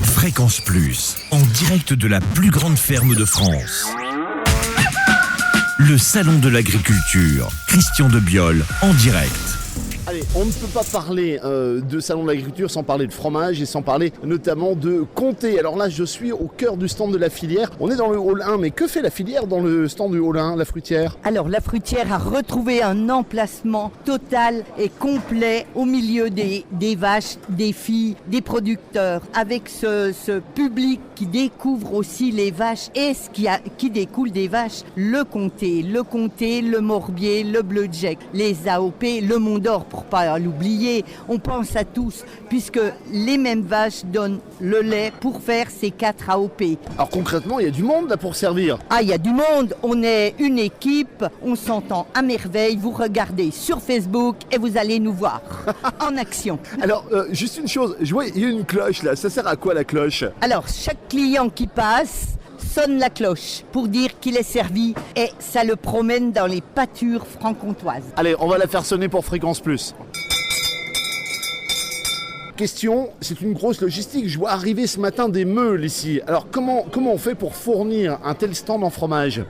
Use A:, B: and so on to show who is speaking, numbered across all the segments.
A: Fréquence Plus, en direct de la plus grande ferme de France. Le Salon de l'Agriculture, Christian Debiol, en direct.
B: Allez, on ne peut pas parler de Salon de l'Agriculture sans parler de fromage et sans parler notamment de comté. Alors là, je suis au cœur du stand de la filière. On est dans le hall 1, mais que fait la filière dans le stand du hall 1, la fruitière?
C: Alors, la fruitière a retrouvé un emplacement total et complet au milieu des vaches, des filles, des producteurs, avec ce public qui découvre aussi les vaches et ce qui découle des vaches, le comté, le morbier, le bleu jack, les AOP, le Mont d'Or, pour pas l'oublier. On pense à tous, puisque les mêmes vaches donnent le lait pour faire ces 4 AOP.
B: Alors concrètement, il y a du monde là pour servir.
C: Ah, il y a du monde, on est une équipe, on s'entend à merveille, vous regardez sur Facebook et vous allez nous voir en action.
B: Alors, juste une chose, je vois, il y a une cloche là, ça sert à quoi la cloche?
C: Alors, chaque client qui passe sonne la cloche pour dire qu'il est servi et ça le promène dans les pâtures franc-comtoises.
B: Allez, on va la faire sonner pour Fréquence Plus. Question, c'est une grosse logistique. Je vois arriver ce matin des meules ici. Alors comment on fait pour fournir un tel stand en fromage?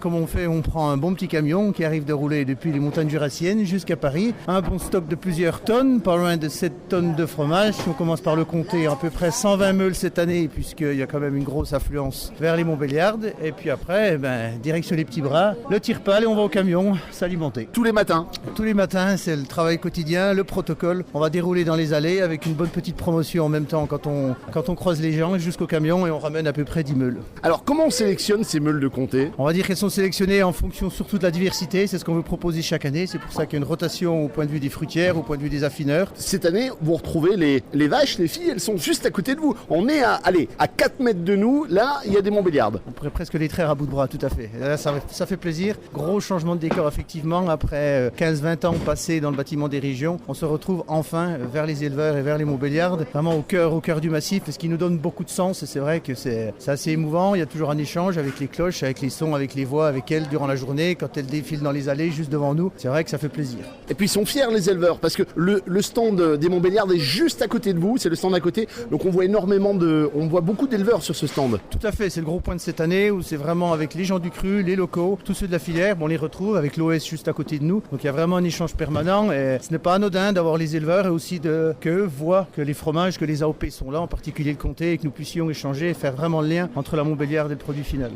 D: Comment on fait? On prend un bon petit camion qui arrive de rouler depuis les montagnes jurassiennes jusqu'à Paris. Un bon stock de plusieurs tonnes, pas loin de 7 tonnes de fromage. On commence par le compter, à peu près 120 meules cette année, puisqu'il y a quand même une grosse affluence vers les Montbéliardes. Et puis après, direction les petits bras, le tire-pale et on va au camion s'alimenter.
B: Tous les matins?
D: Tous les matins, c'est le travail quotidien, le protocole. On va dérouler dans les allées avec une bonne petite promotion en même temps quand on croise les gens jusqu'au camion et on ramène à peu près 10 meules.
B: Alors comment on sélectionne ces meules de comté?
D: On va dire qu'elles sont sélectionnées en fonction surtout de la diversité, c'est ce qu'on veut proposer chaque année, c'est pour ça qu'il y a une rotation au point de vue des fruitières, au point de vue des affineurs.
B: Cette année, vous retrouvez les vaches, les filles, elles sont juste à côté de vous. On est à 4 mètres de nous, là il y a des Montbéliardes.
D: On pourrait presque les traire à bout de bras, tout à fait. Là, ça fait plaisir. Gros changement de décor effectivement, après 15-20 ans passés dans le bâtiment des régions, on se retrouve enfin vers les éleveurs et vers les Montbéliardes, vraiment au cœur du massif, ce qui nous donne beaucoup de sens et c'est vrai que c'est assez émouvant, il y a toujours un échange avec les cloches, avec les sons, avec les voix, avec elles durant la journée, quand elles défilent dans les allées juste devant nous, c'est vrai que ça fait plaisir.
B: Et puis ils sont fiers les éleveurs, parce que le stand des Montbéliardes est juste à côté de vous, c'est le stand à côté, donc on voit beaucoup d'éleveurs sur ce stand.
D: Tout à fait, c'est le gros point de cette année où c'est vraiment avec les gens du cru, les locaux, tous ceux de la filière, on les retrouve avec l'OS juste à côté de nous, donc il y a vraiment un échange permanent et ce n'est pas anodin d'avoir les éleveurs et aussi qu'eux voient que les fromages, que les AOP sont là, en particulier le comté, et que nous puissions échanger et faire vraiment le lien entre la Montbéliarde et le produit final.